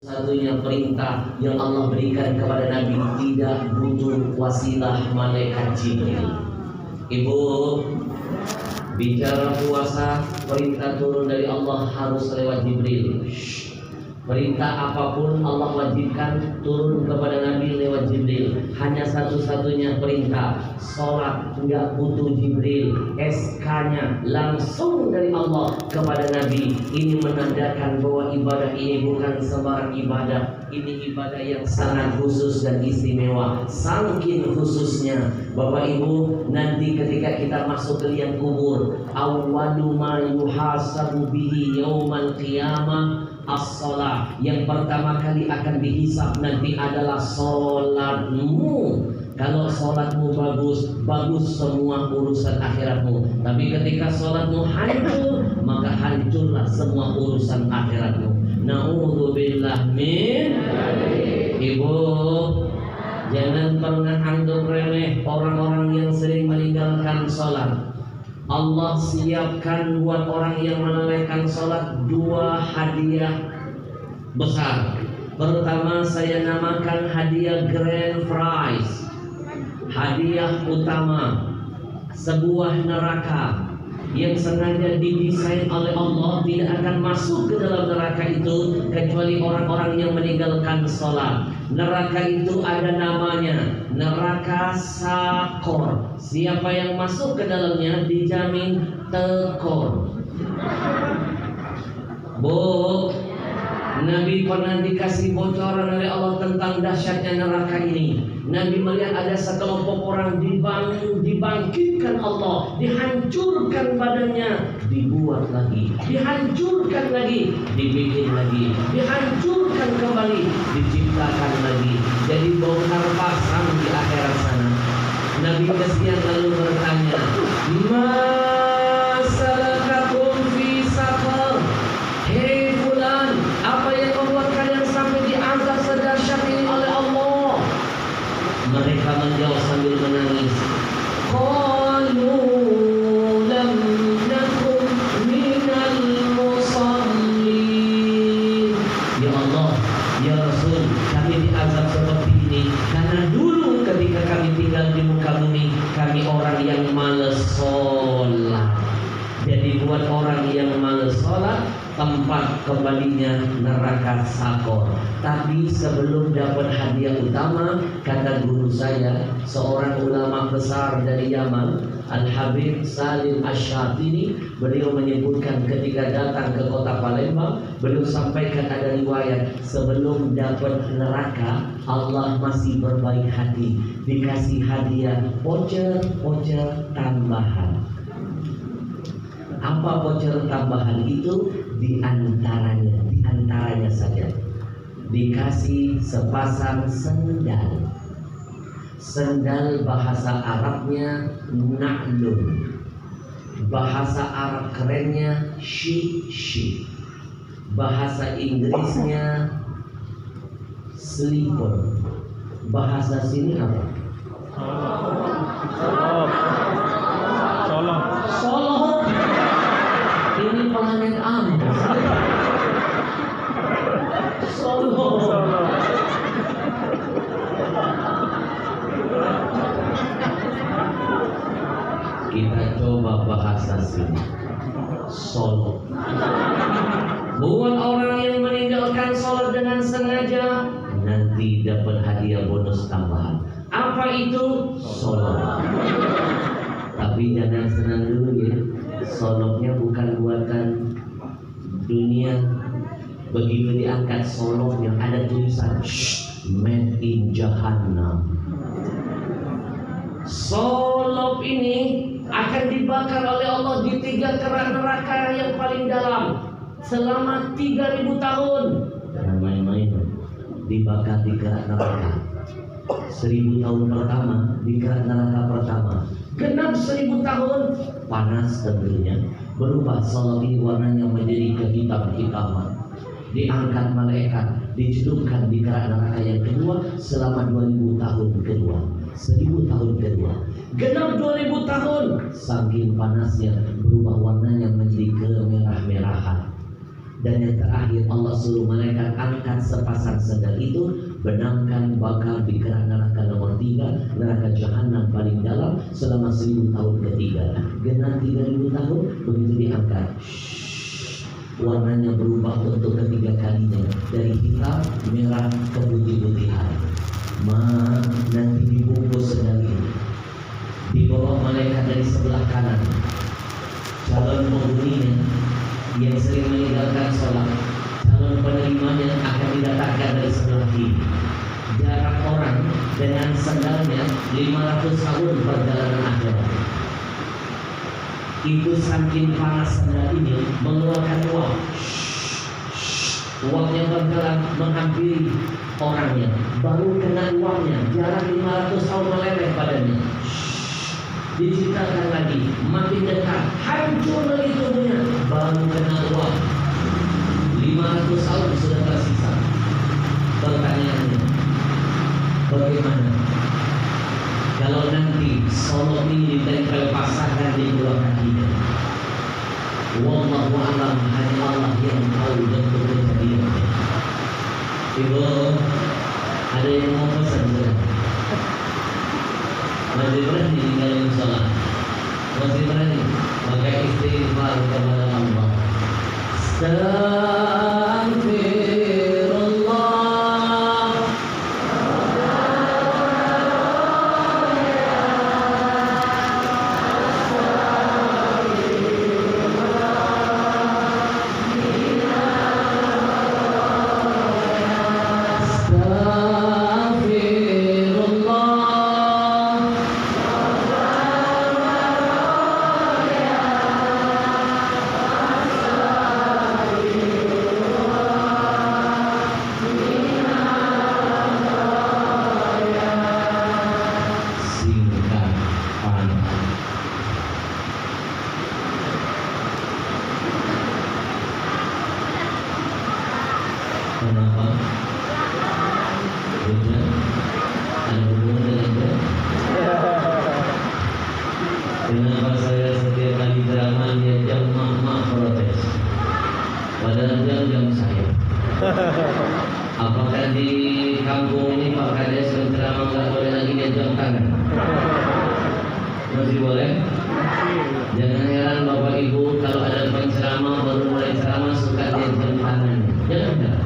satunya perintah yang Allah berikan kepada Nabi, tidak butuh wasilah malaikat Jibril. Ibu, bicara puasa, perintah turun dari Allah harus lewat Jibril. Perintah apapun Allah wajibkan turun kepada Nabi lewat Jibril. Hanya satu-satunya perintah, sholat nggak butuh Jibril, SK-nya langsung dari Allah kepada Nabi. Ini menandakan bahwa ibadah ini bukan sembarang ibadah. Ini ibadah yang sangat khusus dan istimewa. Saking khususnya, Bapak Ibu, nanti ketika kita masuk ke liang kubur, awwalu ma yuhasabu bihi yaumal qiyamah as-shalah. Yang pertama kali akan dihisab nanti adalah sholatmu. Kalau sholatmu bagus, bagus semua urusan akhiratmu. Tapi ketika sholatmu hancur, maka hancurlah semua urusan akhiratmu. Na'udzubillah min. Ibu, jangan pernah anggap remeh orang-orang yang sering meninggalkan sholat. Allah siapkan buat orang yang menunaikan sholat dua hadiah besar. Pertama saya namakan hadiah grand prize, hadiah utama, sebuah neraka yang sengaja didesain oleh Allah tidak akan masuk ke dalam neraka itu kecuali orang-orang yang meninggalkan sholat. Neraka itu ada namanya, neraka Sakor. Siapa yang masuk ke dalamnya dijamin tekor. Bu, Nabi pernah dikasih bocoran oleh Allah tentang dahsyatnya neraka ini. Nabi melihat ada sekelompok orang dibangkitkan Allah, dihancurkan badannya, dibuat lagi, dihancurkan lagi, dibikin lagi, dihancurkan kembali, diciptakan lagi, jadi bongkar pasang di akhirat sana. Nabi kasihan lalu bertanya, masalakakum fi saqar? Hei fulan, apa yang membuat kalian sampai diazab sedahsyat ini oleh Allah? Mereka menjawab sambil menangis, qalu lam nakum minal musallin. Ya Allah, ya Rasul, kami diazab seperti ini karena dulu ketika kami tinggal di muka bumi, kami orang yang malas sholat. Jadi buat orang yang malas sholat, tempat kembalinya neraka Sakor. Tapi sebelum dapat hadiah utama, kata guru saya, seorang ulama besar dari Yaman, Al-Habib Salim Asy-Syatini, beliau menyebutkan ketika datang ke kota Palembang, beliau sampaikan ada riwayat sebelum dapat neraka, Allah masih berbaik hati, dikasih hadiah voucher tambahan. Apa voucher tambahan itu? Di antaranya saja dikasih sepasang sendal bahasa Arabnya na'lun, bahasa Arab kerennya shi, bahasa Inggrisnya slipper, bahasa sini apa? Solok. Ini planet Anda. Solok. Kita coba bahasa sini. Solok. Buat orang yang meninggalkan sholat dengan sengaja, nanti dapat hadiah bonus tambahan. Apa itu? Solok. Tapi jangan senang dulu ya. Soloknya bukan buatan dunia. Begitu diangkat soloknya ada tulisan made in Jahannam. Solok ini akan dibakar oleh Allah di 3 kerak neraka yang paling dalam selama 3.000 tahun. Jangan main-main, dibakar di kerak neraka. 1000 tahun pertama di kerak neraka pertama. Genap 1000 tahun panas tentunya, berubah solok ini warnanya menjadi kehitam-hitaman. Diangkat malaikat, dicelupkan di kerak neraka yang kedua selama 2000 tahun kedua, 1000 tahun kedua. Genap 2000 tahun, saking panasnya berubah warnanya menjadi kemerah-merahan. Dan yang terakhir Allah suruh malaikat angkat sepasang benamkan bakal di keran neraka nomor 3, neraka jahanam paling dalam selama 1000 tahun ketiga. Genap 3000 tahun begitu diangkat, warnanya berubah untuk ketiga kalinya dari hitam, merah ke putih-putihan. Nanti dibungkus sedang dibawa malaikat dari sebelah kanan. Calon penghuninya yang sering meninggalkan sholat, calon penerimanya akan didatangkan dari sebelah kiri. Jarak orang dengan sendalnya 500 tahun perjalanan akhirat. Itu saking panas sendal ini mengeluarkan uap. Uapnya berjalan menghampiri orangnya, baru kena uapnya, jarak 500 tahun meleleh padanya. Diciptakan lagi, makin dekat, hancur lagi tubuhnya, baru kena uap. 500 tahun sudah tersisa. Pertanyaannya, bagaimana kalau nanti solok ini ditempel pasangan di dua kakinya? Wallahu a'lam, hanya Allah yang tahu bentuk kejadiannya. Ibu, ada yang mau pesan tidak? Masih berani tinggalin sholat? Masih berani? Maka istighfar kepada Allah. Astaghfirullah. Kenapa? Hujan? Ada hubungan dengan dia? Kenapa saya setiap kali ceramah dia jam mak protes? Padahal jam saya. Apakah di kampung ini Pak Kades ceramah nggak boleh lagi dia jam tangan? Masih boleh? Jangan heran Bapak Ibu kalau ada penceramah baru mulai ceramah suka dia jam tangan. Jangan.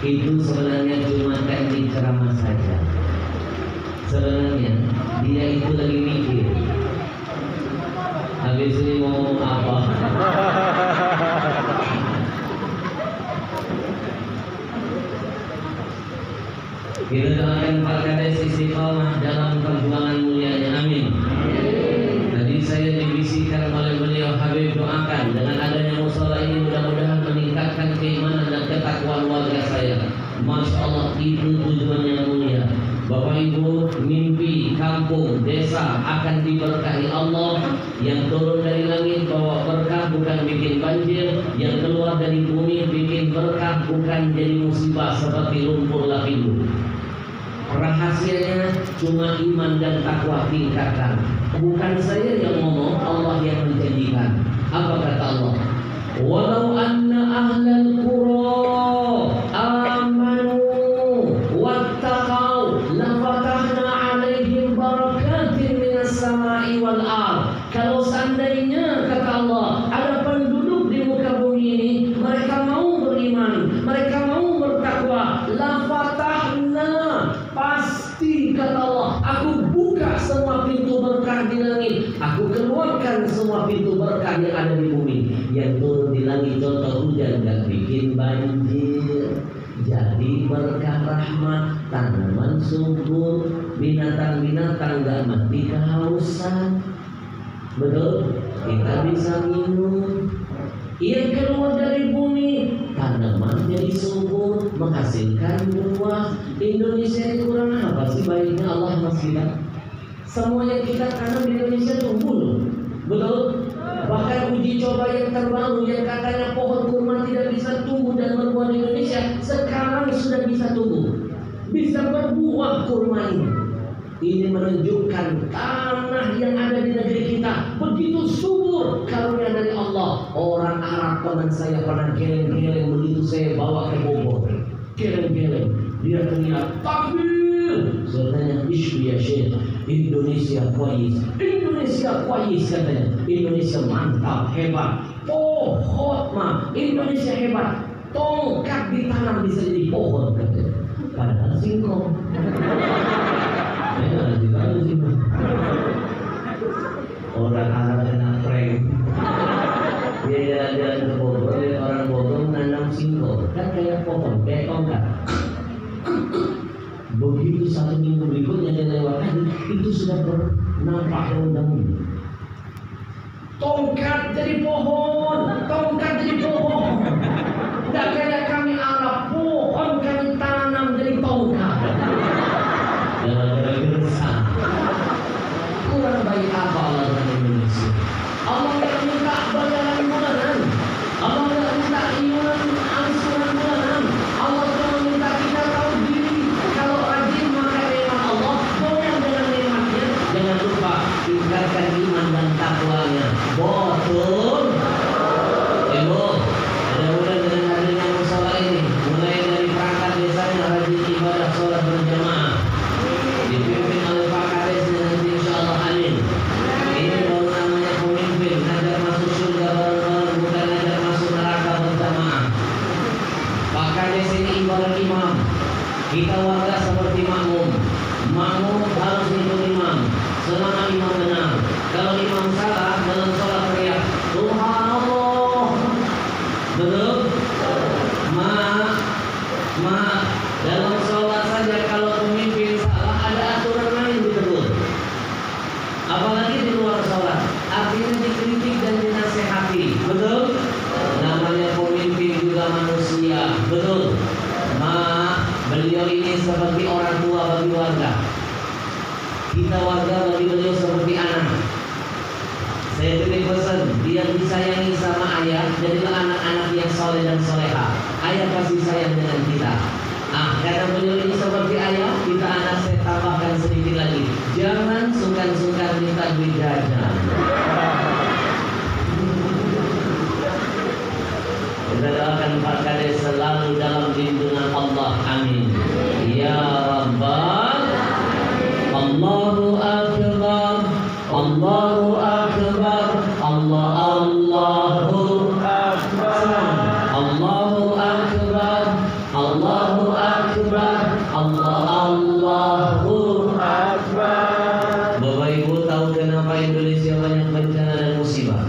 Itu sebenarnya cuma teknik ceramah saja. Sebenarnya dia itu lagi mikir, habis ini mau ngomong apa. Kita doakan Pak Kades istiqomah dalam perjuangan mulianya, amin. Tadi saya dibisikkan oleh beliau, Habib doakan dengan adanya mushola ini mudah-mudahan meningkatkan keimanan dan ketakwaan warga saya. Masya Allah, itu tujuannya mulia. Bapak Ibu, mimpi kampung, desa akan diberkahi Allah. Yang turun dari langit bawa berkah, bukan bikin banjir. Yang keluar dari bumi bikin berkah, bukan jadi musibah seperti lumpur lapindo. Rahasianya cuma iman dan takwa tingkatkan. Bukan saya yang ngomong, Allah yang menjanjikan. Apa kata Allah? Walau anna ahlal qura amanu wattaqau lafatahna alaihim barakatin minas samai wal ard. Kalau seandainya kata Allah ada penduduk di muka bumi ini, mereka mau beriman, mereka mau bertakwa, lafatahna, pasti kata Allah, aku buka semua pintu berkah di langit, aku keluarkan semua pintu berkah yang ada di bumi. Yang turun di langit contoh hujan gak bikin banjir, jadi berkah rahmat, tanaman subur, binatang-binatang gak mati kehausan. Betul? Kita bisa minum. Yang keluar dari bumi, tanaman jadi subur, menghasilkan buah. Indonesia ini kurang apa sih baiknya Allah mas kita? Semua yang kita tanam di Indonesia tumbuh loh. Betul? Bahkan uji coba yang terbaru yang katanya pohon kurma tidak bisa tumbuh dan berbuah di Indonesia, sekarang sudah bisa tumbuh, bisa berbuah kurma ini. Ini menunjukkan tanah yang ada di negeri kita begitu subur, karunia dari Allah. Orang Arab teman saya pernah geleng-geleng, begitu saya bawa ke Bogor, geleng-geleng. Dia teriak takbir. Katanya ya Syekh, Indonesia kuais. Indonesia kuais katanya. Indonesia mantap, hebat. Pohon mah Indonesia hebat. Tongkat ditanam bisa jadi pohon katanya. Padahal singkong. Orang Arab kena prank. Dia jalan-jalan ke Bogor, lihat orang Bogor nanam singkong. Kan kayak pohon, kayak tongkat. Begitu satu minggu berikutnya dia lewat, itu sudah bernampak daun-daun. Tongkat jadi pohon, tongkat jadi pohon. Tidak kayak kami Arab, pohon kami tanam jadi tongkat. Gersang. Kurang baik apa Allah dengan Indonesia? Allah tidak minta bayaran bulanan. Allah tidak minta iuran angsuran bulanan. Allah cuma minta kita tahu diri. Kalau rajin makan nikmat Allah, goyang dengan nikmatnya. Jangan lupa tingkatkan iman dan takwanya. Betul. Ibu, mudah-mudahan dengan hadirnya musola ini, mulai dari perangkat desanya rajin ibadah sholat berjamaah, dipimpin oleh Pak Kades dan nanti insyaallah amin. Ini baru namanya pemimpin, ngajak masuk surga bareng-bareng, bukan ngajak masuk neraka berjamaah. Pak Kades ini ibarat imam, kita warga seperti makmum. Makmum harus ikut imam selama imam benar. Kalau imam salah dalam sholat teriak Subhanallah, betul? Dalam sholat saja kalau pemimpin salah ada aturan lain ditegur. Apalagi di luar sholat, artinya dikritik dan dinasehati, betul? Namanya pemimpin juga manusia, betul? Beliau ini seperti orang tua bagi warga. Kita warga bagi beliau seperti anak. Saya titip pesan, dia disayangi sama ayah, jadilah anak-anak yang soleh dan soleha. Ayah pasti sayang dengan kita. Karena beliau ini seperti ayah, kita anak saya tambahkan sedikit lagi. Jangan sungkan-sungkan minta duit jajan. Kita doakan Pak Kades selalu dalam lindungan Allah. Amin. Ya Rabbal. Allahu Akbar. Allahu Akbar. Allahu Akbar. Allahu Akbar. Allahu Akbar. Allahu Akbar. Bapak Ibu tahu kenapa Indonesia banyak bencana dan musibah?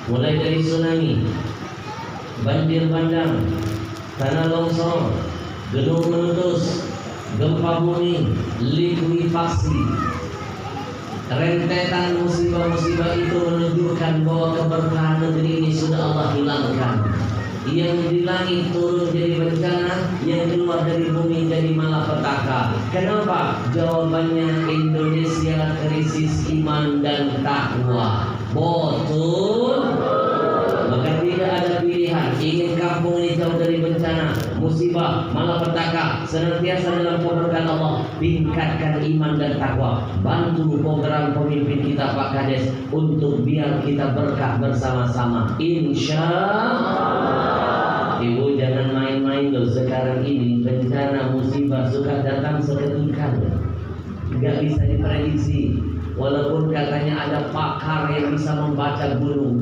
Mulai dari tsunami, banjir bandang, tanah longsor, gedung meletus, gempa bumi, likuifaksi. Rentetan musibah-musibah itu menunjukkan bahwa keberkahan negeri ini sudah Allah hilangkan. Yang di langit turun jadi bencana, yang keluar dari bumi jadi malapetaka. Kenapa? Jawabannya Indonesia krisis iman dan takwa. Betul. Maka tidak ada pilihan. Ingin kampung ini jauh dari bencana, musibah, malapetaka, senantiasa dalam keberkahan Allah. Tingkatkan iman dan takwa. Bantu program pemimpin kita Pak Kades untuk biar kita berkah bersama-sama. Insya Allah. Ibu jangan main-main loh. Sekarang ini bencana musibah suka datang seketika, nggak bisa diprediksi. Walaupun katanya ada pakar yang bisa membaca gunung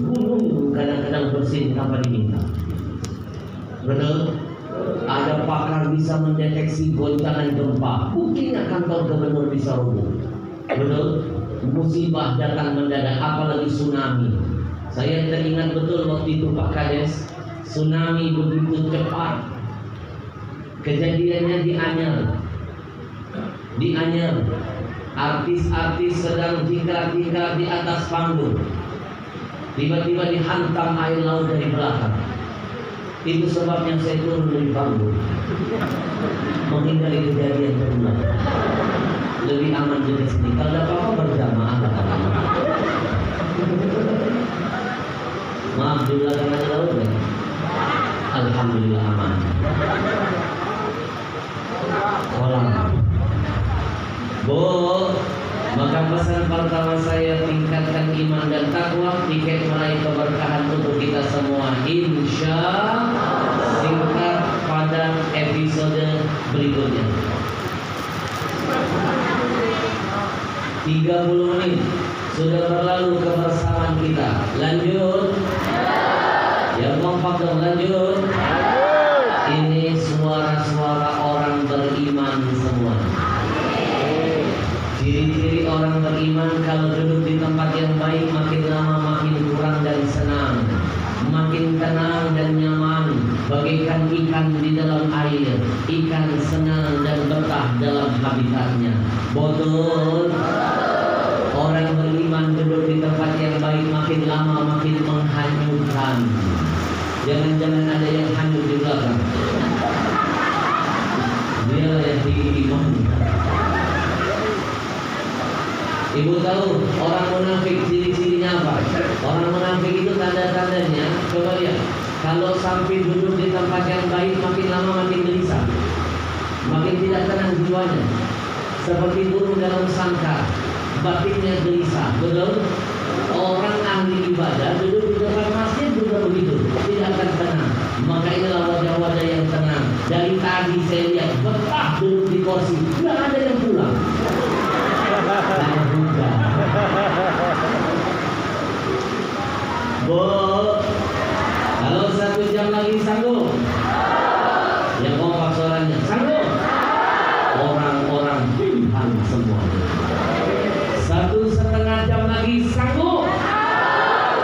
kadang-kadang bersin tanpa diminta. Betul? Ada pakar bisa mendeteksi goncangan gempa. Buktinya kantor gubernur bisa roboh. Betul? Musibah datang mendadak, apalagi tsunami. Saya teringat betul waktu itu Pak Kades, tsunami begitu cepat. Kejadiannya di Anyer. Artis-artis sedang tingkah-tingkah di atas panggung. Tiba-tiba dihantam air laut dari belakang. Itu sebabnya saya turun dari panggung, menghindari kejadian terulang. Lebih aman di sini. Kalau ada apa-apa berjamaah. Maaf di belakang ada laut ya? Alhamdulillah aman. Kolam. Bu, maka pesan pertama saya tingkatkan iman dan takwa, tiket meraih keberkahan untuk kita semua. Insya Allah. Singkat pada episode berikutnya. 30 menit sudah berlalu kebersamaan kita. Lanjut. Yang kompak dong, lanjut. Ini suara-suara orang beriman semua. Ciri-ciri orang beriman kalau duduk di tempat yang baik, makin lama makin kurang dan senang, makin tenang dan nyaman, bagaikan ikan di dalam air. Ikan senang dan betah dalam habitatnya. Betul. Orang beriman duduk di tempat yang baik, makin lama makin menghanyutkan. Jangan-jangan ada yang hanyut di belakang. Dia yang tinggi iman. Ibu tahu orang munafik ciri-cirinya apa? Orang munafik itu tanda-tandanya, coba lihat. Kalau sampai duduk di tempat yang baik, makin lama makin gelisah, makin tidak tenang jiwanya, seperti burung dalam sangkar, batinnya gelisah. Betul? Orang ahli ibadah duduk di depan masjid juga begitu, tidak akan tenang. Maka inilah wajah-wajah yang tenang. Dari tadi saya lihat betah duduk di kursi, tidak ada yang pulang. Bu, kalau 1 jam lagi sanggup? Yang kompak suaranya sanggup? Orang-orang pilihan semuanya. 1,5 jam lagi sanggup?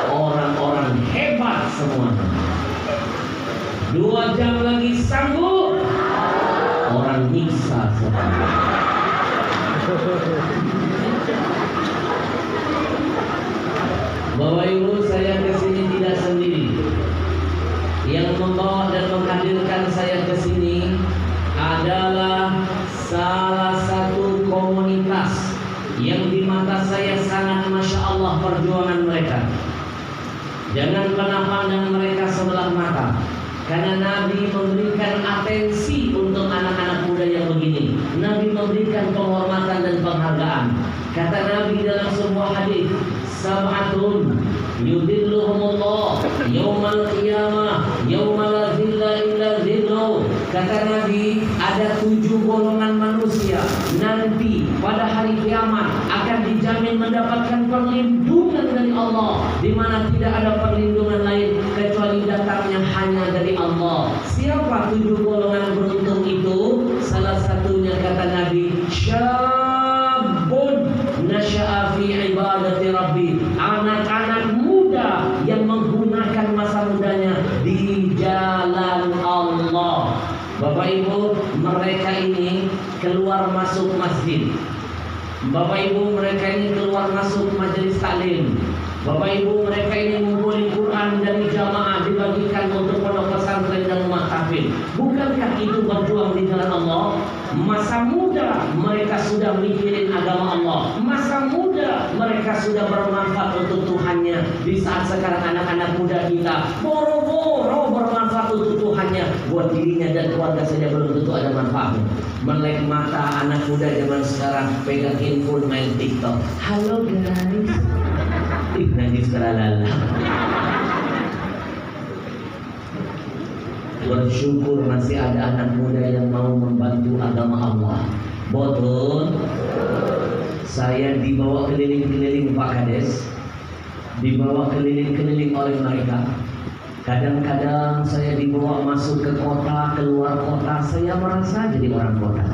Orang-orang hebat semuanya. 2 jam lagi sanggup? Orang nyiksa semuanya. Bapak Ibu, saya kesini tidak sendiri. Yang membawa dan menghadirkan saya kesini adalah salah satu komunitas yang di mata saya sangat masya Allah perjuangan mereka. Jangan pernah pandang mereka sebelah mata, karena Nabi memberikan atensi untuk anak-anak muda yang begini. Nabi memberikan penghormatan dan penghargaan. Kata Nabi dalam sebuah hadis, sab'atun yudilluhumullah yaumal qiyamah yauma la dhilla illa dhilluh. Kata Nabi, ada 7 golongan manusia nanti pada hari kiamat akan dijamin mendapatkan perlindungan dari Allah, di mana tidak ada perlindungan lain kecuali datangnya hanya dari Allah. Siapa 7 golongan beruntung itu? Salah satunya kata Nabi, syabun nasya'a fi ibadati rabbi, anak-anak muda yang menggunakan masa mudanya di jalan Allah. Bapak Ibu, mereka ini keluar masuk masjid. Bapak Ibu, mereka ini keluar masuk majelis taklim. Bapak Ibu, mereka ini mengumpulkan Quran dari jamaah dibagikan untuk pondok pesantren dan rumah tahfidz. Bukankah itu berjuang di jalan Allah? Masa muda mereka sudah mikirin agama Allah. Masa muda mereka sudah bermanfaat untuk Tuhannya. Di saat sekarang anak-anak muda kita boro-boro bermanfaat untuk Tuhannya, buat dirinya dan keluarga saja belum tentu ada manfaatnya. Melek mata anak muda zaman sekarang, pegang handphone, main TikTok. Halo guys, najis teralala. Bersyukur masih ada anak muda yang mau membantu agama Allah. Betul. Saya dibawa keliling-keliling Pak Kades, dibawa keliling-keliling oleh mereka. Kadang-kadang saya dibawa masuk ke kota, keluar kota, saya merasa jadi orang kota.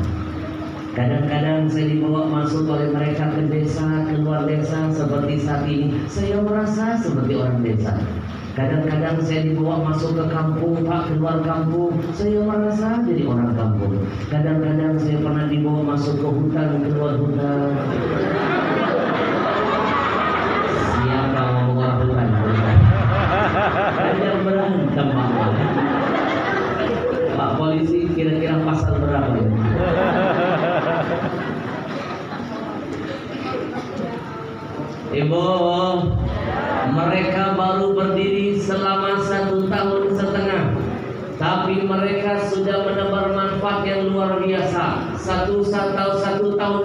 Kadang-kadang saya dibawa masuk oleh mereka ke desa, keluar desa, seperti saat ini saya merasa seperti orang desa. Kadang-kadang saya dibawa masuk ke kampung, Pak, keluar kampung, saya merasa jadi orang kampung. Kadang-kadang saya pernah dibawa masuk ke hutan, keluar hutan. Siapa mau keluar hutan? Hanya berantem, Pak polisi, kira-kira pasal berapa ya? Ibu, mereka baru berdiri selama 1,5 tahun, tapi mereka sudah menebar manfaat yang luar biasa. 1,5 tahun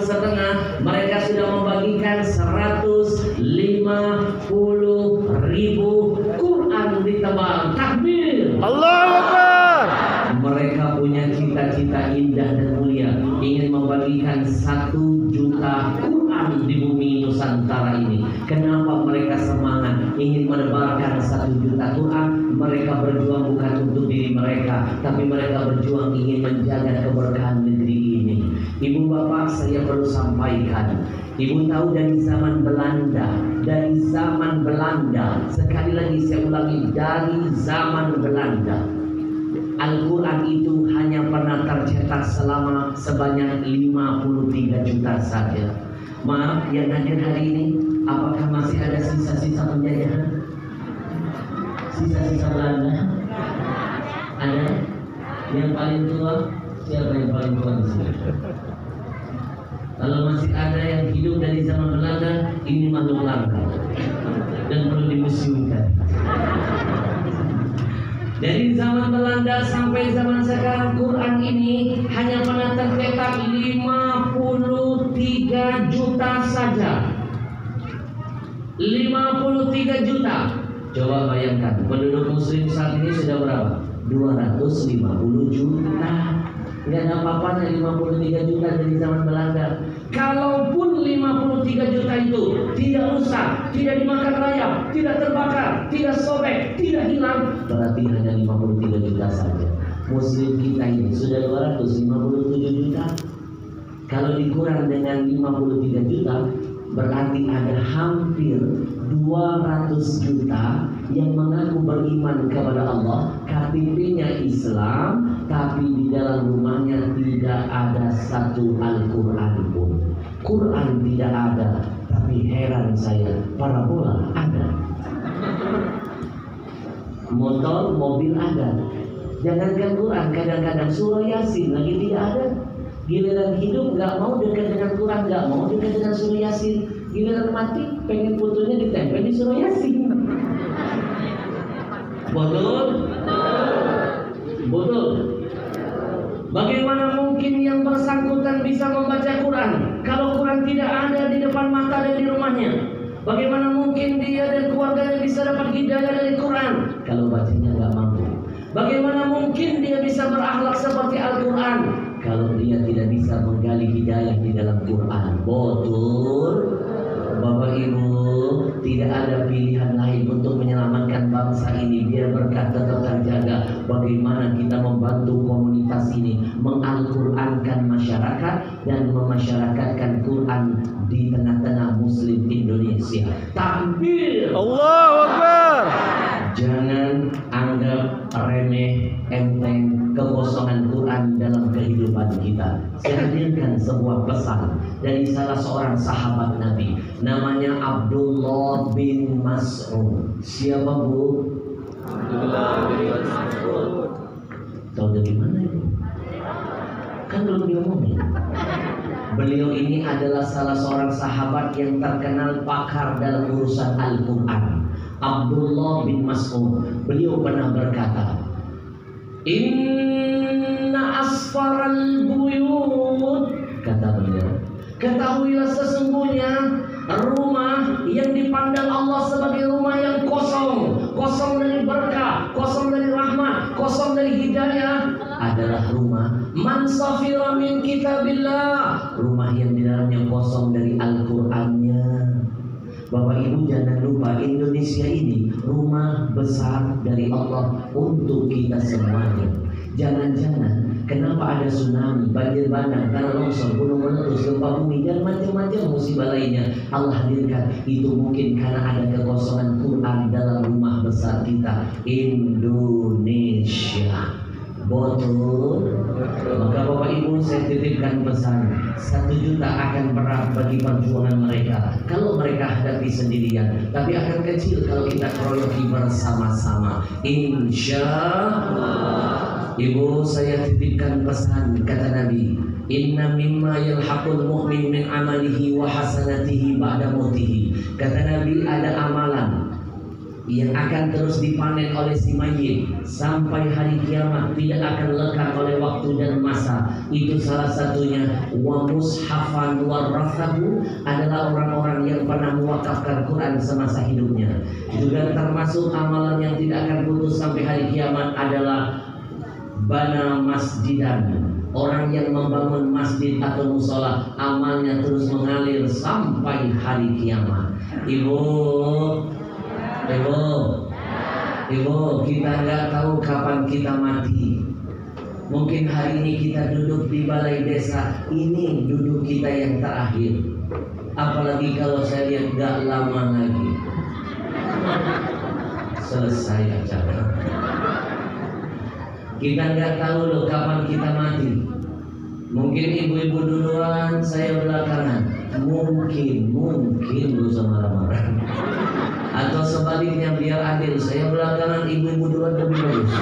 mereka sudah membagikan 150.000 Quran ditebal. Takbir, Allahu Akbar. Mereka punya cita-cita indah indah dan mulia, ingin membagikan 1 juta Quran di bumi Nusantara ini. Kenapa mereka semangat ingin menebarkan 1 juta Quran? Mereka berjuang bukan untuk diri mereka, tapi mereka berjuang ingin menjaga keberkahan negeri ini. Ibu bapak, saya perlu sampaikan, ibu tahu dari zaman Belanda, sekali lagi saya ulangi, dari zaman Belanda, Al-Quran itu hanya pernah tercetak sebanyak 53 juta saja. Maaf yang hadir hari ini, apakah masih ada sisa-sisa penjajahan? Sisa-sisa Belanda? Ada? Yang paling tua? Siapa yang paling tua di sini? Kalau masih ada yang hidup dari zaman Belanda, ini makhluk langka dan perlu dimuseumkan. Dari zaman Belanda sampai zaman sekarang, Quran ini hanya pernah tercetak 53 juta saja. 53 juta. Coba bayangkan, penduduk muslim saat ini sudah berapa? 250 juta. Nggak ada apa-apanya 53 juta dari zaman Belanda. Kalaupun 53 juta itu tidak rusak, tidak dimakan rayap, tidak terbakar, tidak sobek, tidak hilang, berarti hanya 53 juta saja. Muslim kita ini sudah 257 juta. Kalau dikurang dengan 53 juta, berarti ada hampir 200 juta yang mengaku beriman kepada Allah, KTP-nya Islam, tapi di dalam rumahnya tidak ada satu Al-Quran pun. Quran tidak ada, tapi heran saya, parabola ada, motor, mobil ada. Jangankan Quran, kadang-kadang surah Yasin lagi tidak ada. Giliran hidup nggak mau dekat dengan Quran, nggak mau dekat dengan surah Yasin. Giliran mati pengen fotonya ditempel di surah Yasin. Betul? Betul. Bagaimana mungkin yang bersangkutan bisa membaca Quran kalau Quran tidak ada di depan mata dan di rumahnya? Bagaimana mungkin dia dan keluarganya bisa dapat hidayah dari Quran kalau bacanya nggak mampu? Bagaimana mungkin dia bisa berakhlak seperti Al-Quran kalau dia tidak bisa menggali hidayah di dalam Quran? Betul, Bapak Ibu, tidak ada pilihan lain untuk menyelamatkan bangsa ini biar berkah tetap terjaga. Bagaimana kita membantu komunitas ini mengal-Qurankan masyarakat dan memasyarakatkan Quran di tengah-tengah Muslim Indonesia. Takbir! Allahu Akbar! Jangan anggap remeh, enteng kekosongan Quran dalam kehidupan kita. Saya hadirkan sebuah pesan dari salah seorang sahabat Nabi, namanya Abdullah bin Mas'ud. Siapa Bu? Abdullah bin Mas'ud. Tahu dari mana itu? Kan belum diomongin. Beliau ini adalah salah seorang sahabat yang terkenal pakar dalam urusan Al-Quran. Abdullah bin Mas'ud, beliau pernah berkata, Inna asfaral buyut, kata beliau, ketahuilah sesungguhnya rumah yang dipandang Allah sebagai rumah yang kosong, kosong dari berkah, kosong dari rahmat, kosong dari hidayah, adalah rumah man safira min kitabillah, rumah yang di dalamnya kosong dari Al-Qur'annya. Bapak Ibu jangan lupa, Indonesia ini rumah besar dari Allah untuk kita semuanya. Jangan-jangan kenapa ada tsunami, banjir bandang, tanah longsor, gunung meletus, gempa bumi dan macam-macam musibah lainnya Allah hadirkan, itu mungkin karena ada kekosongan Quran dalam rumah besar kita Indonesia. Betul. Maka Bapak Ibu saya titipkan pesan, 1 juta akan berat bagi perjuangan mereka kalau mereka hadapi sendirian, tapi akan kecil kalau kita keroyoki bersama-sama, insya Allah. Ibu saya titipkan pesan, kata Nabi, Inna mimma yalhaqul mu'min min amalihi wa hasanatihi ba'da mautihi. Kata Nabi, ada amalan yang akan terus dipanen oleh si mayit sampai hari kiamat, tidak akan lekang oleh waktu dan masa. Itu salah satunya wa mushafan warathahu, adalah orang-orang yang pernah mewakafkan Quran semasa hidupnya. Juga termasuk amalan yang tidak akan putus sampai hari kiamat adalah bana masjidan, Orang yang membangun masjid atau musola, amalnya terus mengalir sampai hari kiamat. Ibu, kita nggak tahu kapan kita mati. Mungkin hari ini kita duduk di balai desa, ini duduk kita yang terakhir. Apalagi kalau saya lihat nggak lama lagi selesai acara. Kita nggak tahu loh kapan kita mati. Mungkin ibu-ibu duluan, saya belakangan. Mungkin lu sama marah-marah. Atau sebaliknya biar adil, saya belakangan, ibu-ibu duluan lebih bagus.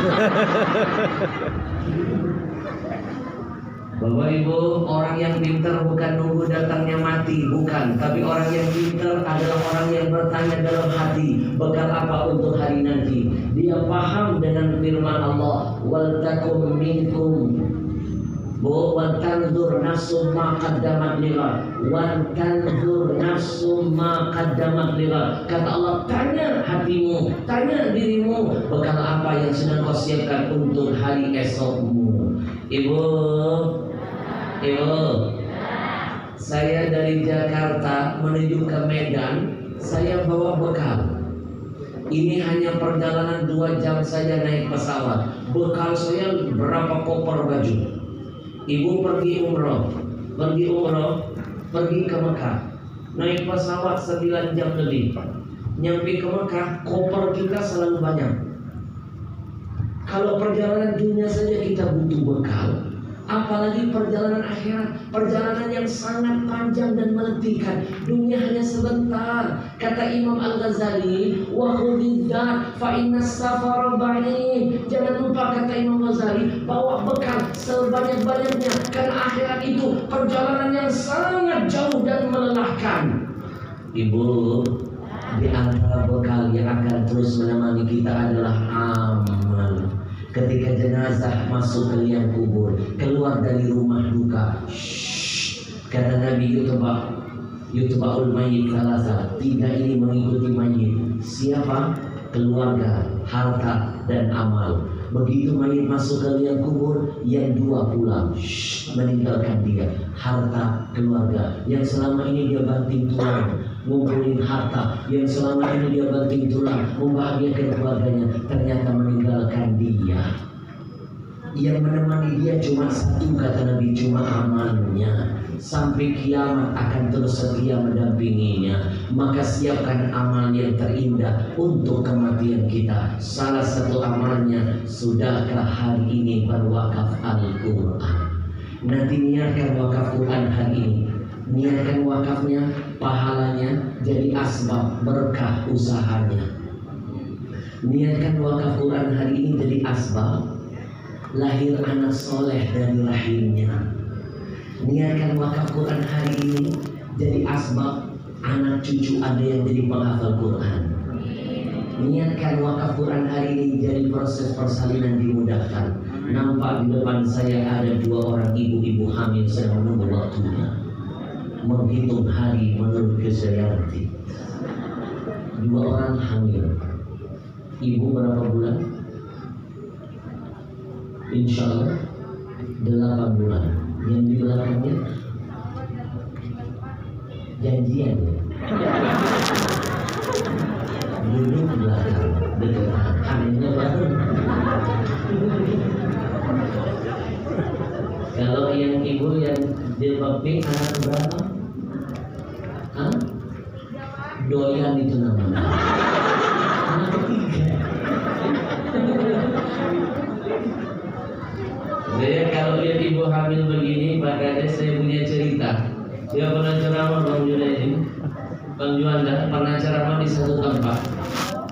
Bapak Ibu, orang yang pintar bukan nunggu datangnya mati, bukan. Tapi orang yang pintar adalah orang yang bertanya dalam hati, bekal apa untuk hari nanti. Dia paham dengan firman Allah, wal takum minkum wal tanzur nafsum ma qaddamat lighad, wal tanzur nafsum ma qaddamat lighad. Kata Allah, tanya hatimu, tanya dirimu, bekal apa yang sedang kau siapkan untuk hari esokmu. Ibu, saya dari Jakarta menuju ke Medan, saya bawa bekal. Ini hanya perjalanan 2 jam saja naik pesawat. Bekal saya berapa koper baju. Ibu pergi umroh, pergi ke Mekah, naik pesawat 9 jam lebih. Nyampe ke Mekah, koper kita selalu banyak. Kalau perjalanan dunia saja kita butuh bekal, apalagi perjalanan akhirat, perjalanan yang sangat panjang dan menentukan. Dunia hanya sebentar. Kata Imam Al-Ghazali, wa khudidza fa inna safara ba'id. Jangan lupa, kata Imam Ghazali, bawa bekal sebanyak-banyaknya, karena akhirat itu perjalanan yang sangat jauh dan melelahkan. Ibu, di antara bekal yang akan terus menemani kita adalah amal. Ketika jenazah masuk ke liang kubur, keluar dari rumah duka, kata Nabi, yutba'ul mayyit salasa, 3 ini mengikuti mayit. Siapa? Keluarga, harta, dan amal. Begitu mayit masuk ke liang kubur, yang 2 pulang, meninggalkan dia. Harta, keluarga, yang selama ini dia banting tulang ngumpulin harta, yang selama ini dia banting tulang membahagiakan keluarganya, ternyata meninggalkan dia. Yang menemani dia cuma satu, kata Nabi, cuma amalnya. Sampai kiamat akan terus setia mendampinginya. Maka siapkan amal yang terindah untuk kematian kita. Salah satu amalnya, sudahkah hari ini berwakaf Al-Quran? Nanti niatkan wakaf Quran hari ini. Niatkan wakafnya, pahalanya jadi asbab berkah usahanya. Niatkan wakaf Quran hari ini jadi asbab lahir anak soleh dari rahimnya. Niatkan wakaf Quran hari ini jadi asbab anak cucu ada yang jadi penghafal Quran. Niatkan wakaf Quran hari ini jadi proses persalinan dimudahkan. Nampak di depan saya ada 2 orang ibu-ibu hamil sedang menunggu waktunya, menghitung hari menurut Krisdayanti. 2 orang hamil. Ibu berapa bulan? Insya Allah 8 bulan. Yang di belakangnya janjian ya? Duduk belakang dekat hamilnya baru. Kalau yang ibu yang jilbab pink anak berapa? Hah? Doyan itu namanya. Anak ketiga. Saya kalau lihat ibu hamil begini, makanya saya punya cerita. Dia pernah ceramah, Bang Junaidi, Bang Juanda pernah ceramah di satu tempat.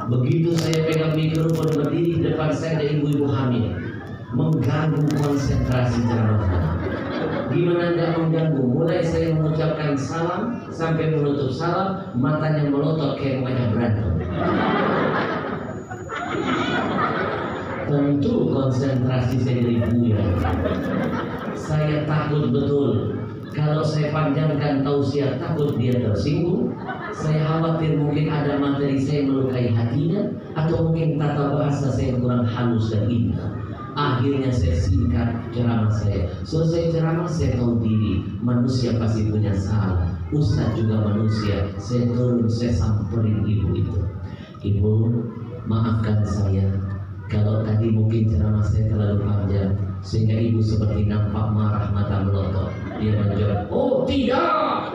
Begitu saya pegang mikrofon berdiri di depan saya ada ibu-ibu hamil, mengganggu konsentrasi ceramah. Gimana enggak mengganggu? Mulai saya mengucapkan salam sampai menutup salam, matanya melotot kayak banyak berantem. Tentu konsentrasi saya buyar. Saya takut betul. Kalau saya panjangkan tausiah, takut dia tersinggung. Saya khawatir mungkin ada materi saya melukai hatinya, atau mungkin tata bahasa saya kurang halus dan indah. Akhirnya saya singkat ceramah saya. Selesai ceramah saya tahu diri, manusia pasti punya salah. Ustaz juga manusia. Saya turun, saya samperin ibu itu. Ibu, maafkan saya kalau tadi mungkin ceramah saya terlalu panjang sehingga ibu seperti nampak marah, mata melotot. Dia menjawab, oh tidak.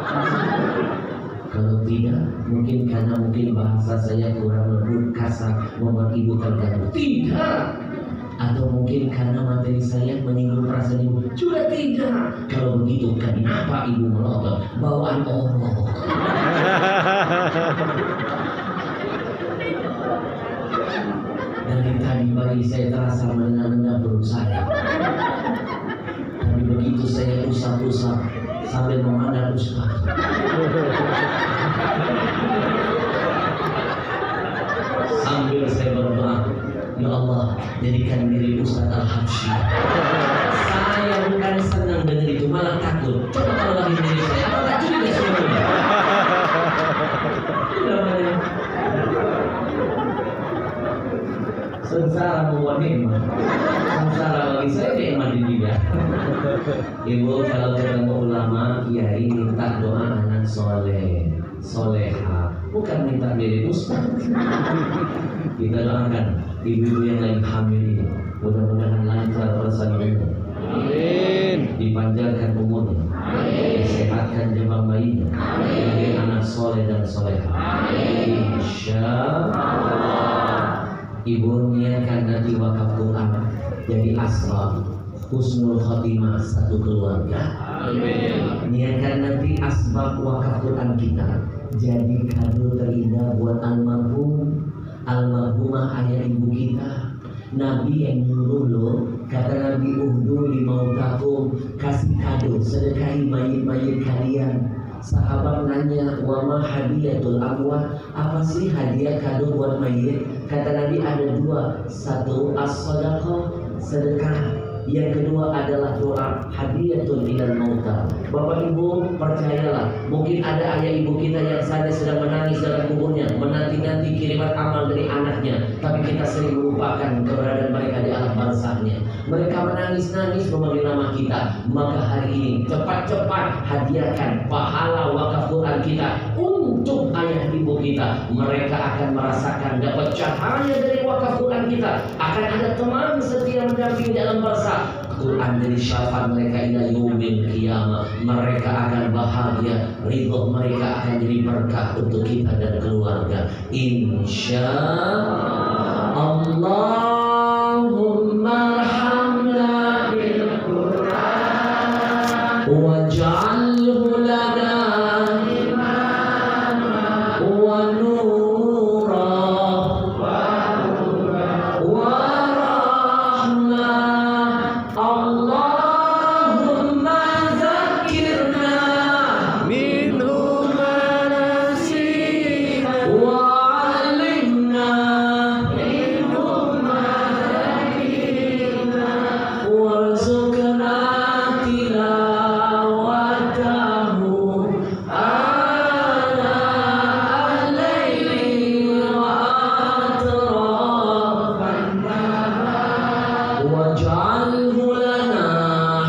Kalau tidak, mungkin karena bahasa saya kurang lembut, kasar, membuat ibu terganggu. Tidak. Atau mungkin karena materi saya menyinggung perasaan ibu. Juga tidak. Kalau begitu, kenapa ibu melotot? Bawaan Allah. Dari tadi pagi saya terasa menenang-nenang perut saya. Tapi begitu saya usap-usap sambil memandang Ustaz. Sambil saya berdoa, ya Allah, jadikan diri Ustaz Al-Habsyi. Saya bukan senang dengan itu, malah takut. Coba kalau lagi diri saya, apakah juga semuanya? Sengsara membuat nikmat. Sengsara bagi saya nikmat juga. Ibu kalau ketemu ulama, kiai minta doa anak soleh, soleha, bukan minta jadi ustaz. Kita doakan ibu-ibu yang lagi hamil ini, mudah-mudahan lancar persalinannya. Amin. Dipanjangkan umurnya. Amin. Disehatkan jabang bayinya. Amin. Jadi anak soleh dan soleha. Amin. Insyaallah. Ibu niatkan nanti wakaf Quran jadi asbab husnul khotimah satu keluarga. Amin. Niatkan nanti asbab wakaf Quran kita jadi kado terindah buat almarhumah ayah ibu kita. Nabi yang nyuruh loh, kata Nabi uhdu limautakum, kasih kado, sedekahi mayit-mayit kalian. Sahabat nanya, wama hadiyatul amwat, apa sih hadiah kado buat mayit? Kata Nabi ada dua, satu as-sadaqah, sedekah. Yang kedua adalah doa, hadiyatul ilal mauta. Bapak ibu percayalah, mungkin ada ayah ibu kita yang saja sedang menangis dalam kuburnya, menanti-nanti kiriman amal dari anaknya, tapi kita sering melupakan keberadaan mereka di alam barzahnya. Mereka menangis-nangis memanggil nama kita. Maka hari ini cepat-cepat hadiahkan pahala wakaf Quran kita untuk ayah ibu kita. Mereka akan merasakan dapat cahaya dari wakaf Quran kita. Akan ada teman setia mendampingi dalam barzah. Quran dari syafaat mereka ila yaumil qiyamah. Mereka akan bahagia, ridho mereka akan jadi berkah untuk kita dan keluarga. Allahumma arhamna bil Quran waj'alhu lana imama wa nura wa rahmah. Allahumma zakirna minhu ma nasina wa 'allimna minhu ma zakirna warzuqna tilawatahu ana al-laili wa atrafan nahar waj'alhu lana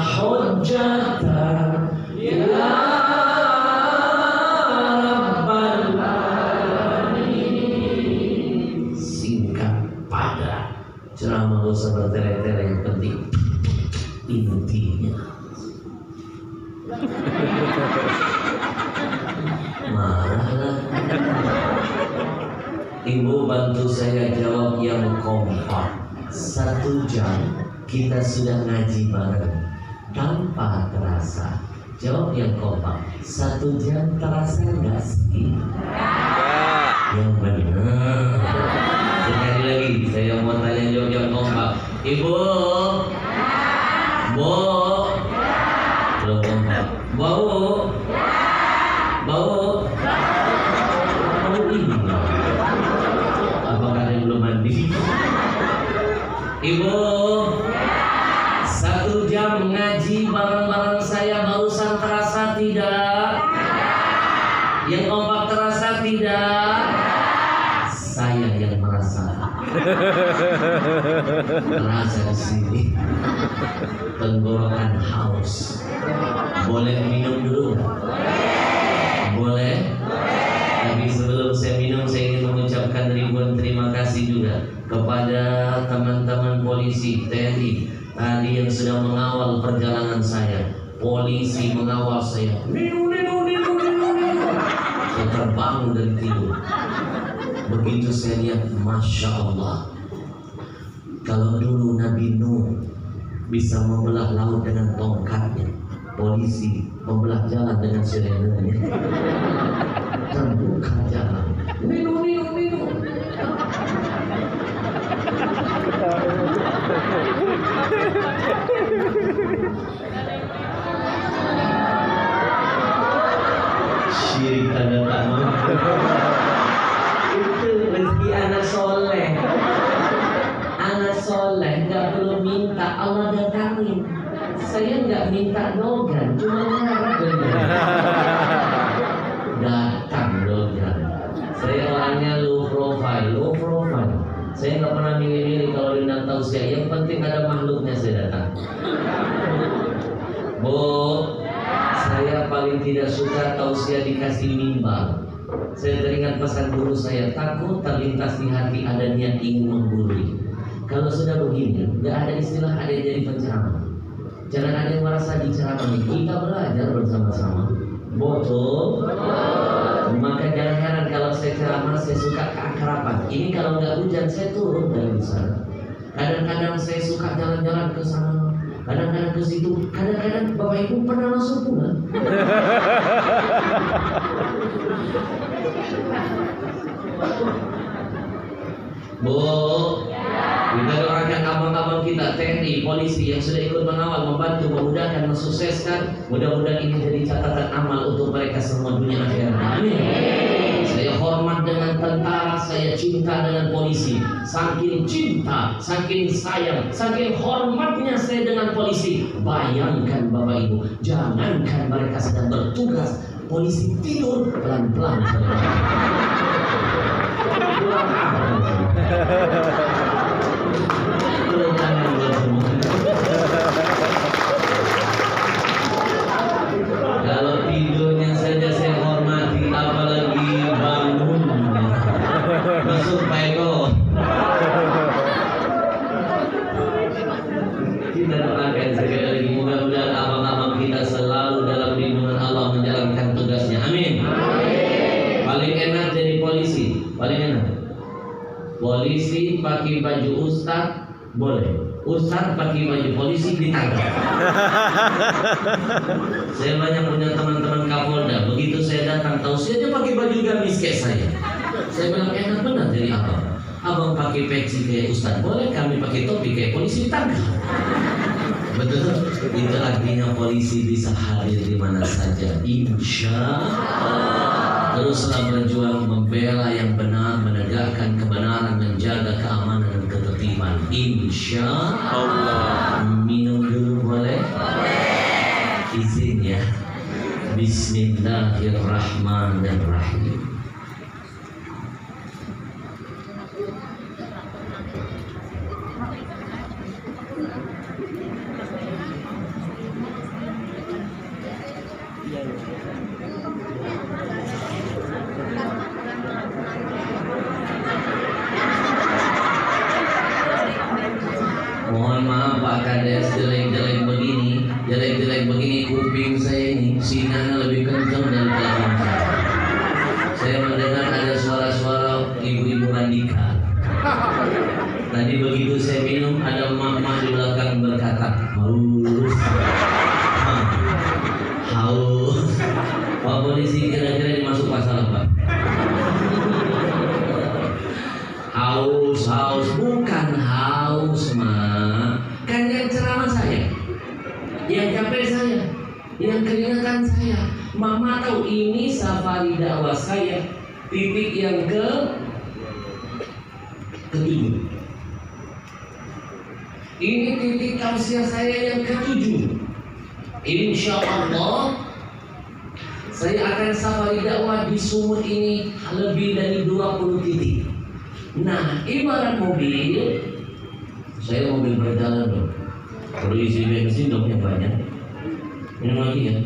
hujjatan ya rabbal alamin. Singkat, padat, ceramah gak usah bertele-tele, yang penting intinya. Marahlah. Ibu bantu saya jawab yang kompak. 1 jam kita sudah ngaji bareng tanpa terasa. Jawab yang kompak. 1 jam terasa nggak sih? Yang benar. Sekali lagi saya mau tanya jawab yang kompak. Ibu, Bu, belum kompak. Bau, bau, bau ini. Apakah ada yang belum mandi? Ibu, 1 jam ngaji bareng-bareng saya barusan terasa tidak? Yang kompak terasa tidak? Saya yang merasa. Terasa di sini. Tenggorokan haus. Boleh minum dulu? Boleh? Tapi sebelum saya minum, saya ingin mengucapkan ribuan terima kasih juga kepada teman-teman polisi, TNI tadi yang sudah mengawal perjalanan saya. Polisi mengawal saya. Minum. Saya terbangun dari tidur. Begitu saya lihat, Masya Allah. Kalau dulu Nabi Nuh bisa membelah laut dengan tongkatnya, polisi membelah jalan dengan sirenenya. Terbuka jalan. Minum. Syirik tanda tamu. Itu rezeki anak soleh. Anak soleh nggak perlu minta, Allah datangin. Saya nggak minta dogan, cuma ngarep datang dogan. Saya orangnya low profile. Saya nggak pernah milih-milih kalau diundang tausiah. Yang penting ada makhluknya saya datang. Bu, saya paling tidak suka tausiah dikasih mimbar. Saya teringat pesan guru saya, takut terlintas di hati ada niat ingin menggurui. Kalau sudah begini, nggak ada istilah ada yang jadi penceramah. Jangan ada yang merasa diceramahi. Kita belajar bersama-sama. Betul. Maka jangan heran kalau saya ceramah, saya suka keakraban. Ini kalau nggak hujan, saya turun dari sana. Kadang-kadang saya suka jalan-jalan ke sana, kadang-kadang ke situ. Kadang-kadang Bapak Ibu pernah masuk pulang. Bu, kita doakan abang-abang kita TNI, polisi yang sudah ikut mengawal, membantu, memudahkan, mensukseskan. Mudah-mudahan ini jadi catatan amal untuk mereka semua dunia akhirat. Amin. Saya hormat dengan tentara, saya cinta dengan polisi. Saking cinta, saking sayang, saking hormatnya saya dengan polisi. Bayangkan Bapak Ibu, jangankan mereka sedang bertugas, polisi tidur pelan-pelan. Kalau tidurnya saja saya hormati, apalagi bangunnya. Masuk Pak Eko. Kita doakan sekali lagi, mudah-mudahan abang-abang kita selalu dalam lindungan Allah menjalankan tugasnya. Amin. Paling enak jadi polisi, paling enak. Polisi pakai baju ustaz boleh, ustaz pakai baju polisi ditangkap. Saya banyak punya teman-teman Kapolda. Begitu saya datang tausiah dia pakai baju gamis kayak saya. Saya bilang enak benar jadi abang. Abang pakai peci kayak ustaz boleh, kami pakai topi kayak polisi ditangkap. Betul. Itu artinya polisi bisa hadir di mana saja. Insya Allah. Teruslah berjuang membela yang benar, menegakkan kebenaran, menjaga keamanan dan ketertiban. Insya Allah. Minum dulu boleh? Izin ya. Bismillahirrahmanirrahim. Mohon maaf Pak Kades, jelek-jelek begini kuping saya ini sinarnya lebih kencang dari telepon saya. Saya mendengar ada suara-suara ibu-ibu Andika. Tadi begitu saya minum ada mama di belakang berkata haus. Pak polisi kira-kira dimasuk pasal apa? Haus, bukan haus mah. Kan yang ceramah saya, yang capek saya, yang keringetan saya. Mama tahu ini safari dakwah saya, titik yang ketujuh. Ini titik tausiah saya yang ketujuh. Insya Allah saya akan safari dakwah di Sumut ini lebih dari 20 titik. Nah, ibarat mobil Saya mobil berjalan dong. Perlu isi bensin dong yang banyak. Minum lagi ya.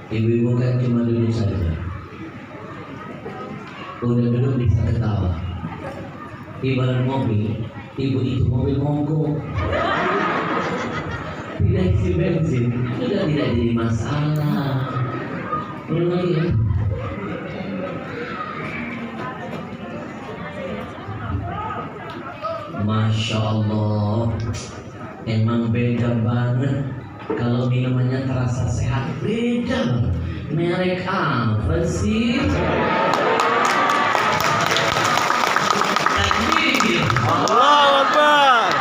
Ibu-ibu kan cuma duduk saja. Udah duduk bisa ketawa. Ibarat mobil, ibu itu mobil mogok. Tidak isi bensin, sudah tidak jadi masalah. Minum lagi ya. Masya Allah, emang beda banget. Kalau minumannya terasa sehat, beda. Merek apa sih? Allahu Akbar.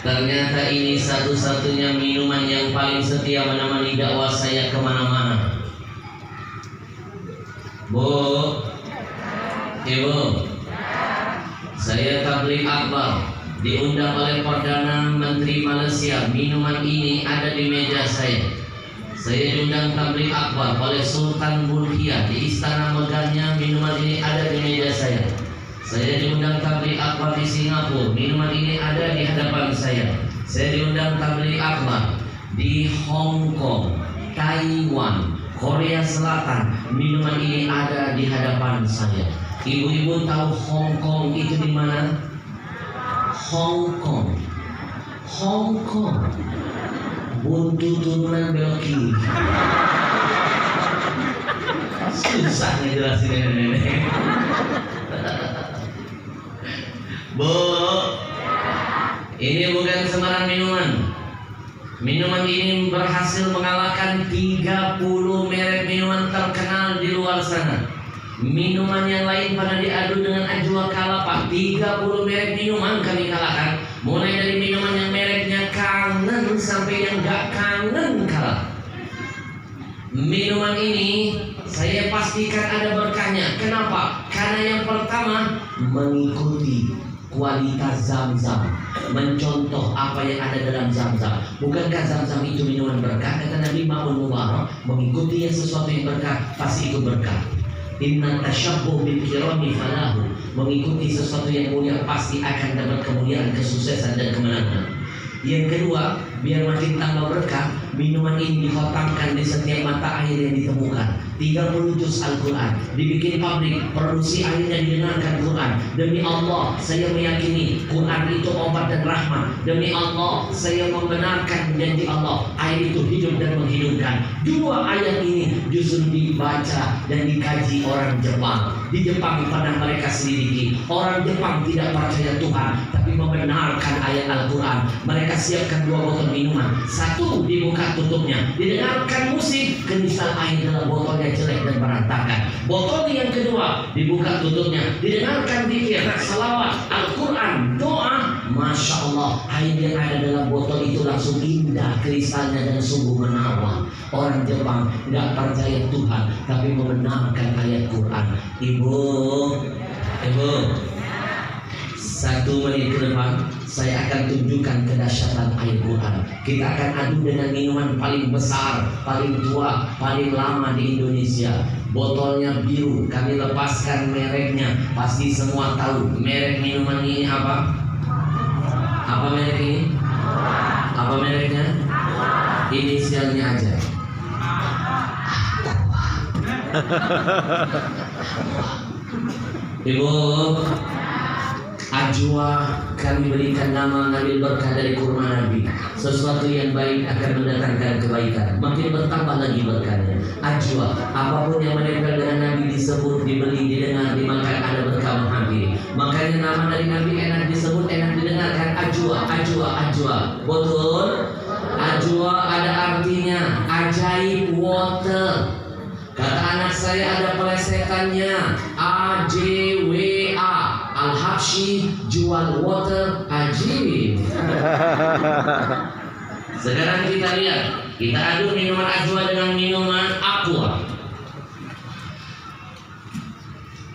Ternyata ini satu-satunya minuman yang paling setia menemani dakwah saya kemana-mana. Bu, Ibu, saya tabligh akbar, diundang oleh Perdana Menteri Malaysia. Minuman ini ada di meja saya. Saya diundang tabligh akbar oleh Sultan Bulkiah di istana megahnya. Minuman ini ada di meja saya. Saya diundang tabligh akbar di Singapura. Minuman ini ada di hadapan saya. Saya diundang tabligh akbar di Hong Kong, Taiwan, Korea Selatan. Minuman ini ada di hadapan saya. Ibu-ibu tahu Hong Kong itu di mana? Hong Kong, Hong Kong, buntu turunan belok kiri. Susah ngejelasin nenek. Bu, ini bukan sembarang minuman. Minuman ini berhasil mengalahkan 30 merek minuman terkenal di luar sana. Minuman yang lain pada diadu dengan Ajwa Kalapa. 30 merek minuman kami kalahkan. Mulai dari minuman yang mereknya kangen sampai yang gak kangen kalah. Minuman ini saya pastikan ada berkahnya. Kenapa? Karena yang pertama mengikuti kualitas Zam-Zam, mencontoh apa yang ada dalam Zam-Zam. Bukankah Zam-Zam itu minuman berkah? Kata Nabi Ma'un Mubarak, mengikuti sesuatu yang berkah pasti ikut berkah. Inna tasyabbuh bil kirami falahu, mengikuti sesuatu yang mulia pasti akan dapat kemuliaan, kesuksesan dan kemenangan. Yang kedua, biar makin tambah berkah, minuman ini dikhotamkan di setiap mata air yang ditemukan. 30 juz Al-Quran dibikin pabrik, produksi airnya didengarkan Quran. Demi Allah, saya meyakini Quran itu obat dan rahmat. Demi Allah, saya membenarkan janji Allah, air itu hidup dan menghidupkan. 2 ayat ini justru dibaca dan dikaji orang Jepang. Di Jepang pernah mereka selidiki, orang Jepang tidak percaya Tuhan tapi membenarkan ayat Al-Quran. Mereka siapkan 2 botol minuman, satu dibuka tutupnya, didengarkan musik, kenisal air dalam botolnya jelek dan berantakan. Botol yang kedua dibuka tutupnya, didengarkan zikir, salawat, Al-Quran, doa. Masya Allah, air yang ada dalam botol itu langsung indah kristalnya dan sungguh menawan. Orang Jepang nggak percaya Tuhan tapi membenarkan ayat Quran. Ibu, 1 menit ke depan saya akan tunjukkan kedahsyatan air Quran. Kita akan adu dengan minuman paling besar, paling tua, paling lama di Indonesia. Botolnya biru, kami lepaskan mereknya. Pasti semua tahu merek minuman ini apa? Apa merek ini? Apa mereknya? Inisialnya aja. Ibu, Ajwa kami berikan nama, ngambil berkah dari kurma Nabi. Sesuatu yang baik akan mendatangkan kebaikan, makin bertambah lagi berkahnya. Ajwa, apapun yang menempel dengan Nabi disebut, dibeli, didengar, dimakan, ada berkah menghampiri. Makanya nama dari Nabi enak disebut, enak didengarkan. Ajwa, Ajwa, Ajwa. Betul? Ajwa ada artinya ajaib water. Kata anak saya ada pelesetannya, AJWA, Al-Habsyi jual water ajib. Sekarang kita lihat, kita adu minuman Ajwa dengan minuman Aqua.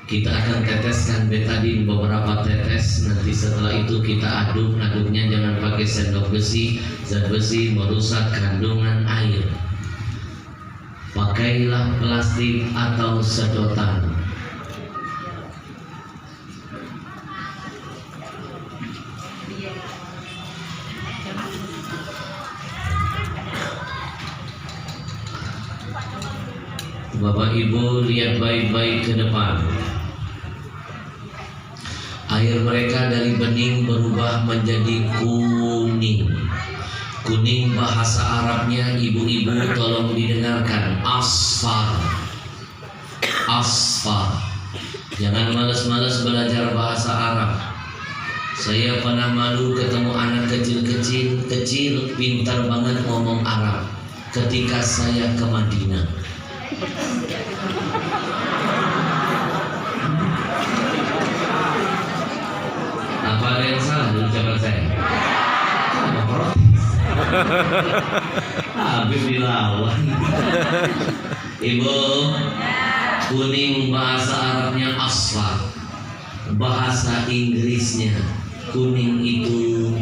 Kita akan teteskan betadin beberapa tetes. Nanti setelah itu kita aduknya jangan pakai sendok besi. Zat besi merusak kandungan air. Pakai pakailah plastik atau sedotan. Bapak Ibu lihat baik-baik ke depan. Air mereka dari bening berubah menjadi kuning. Kuning bahasa Arabnya ibu-ibu tolong didengarkan, asfar. Asfar. Jangan malas-malas belajar bahasa Arab. Saya pernah malu ketemu anak kecil pintar banget ngomong Arab ketika saya ke Madinah. Apa ada yang salah di ucapan saya? Habib dilawan. Ibu, kuning bahasa Arabnya asfar, bahasa Inggrisnya kuning itu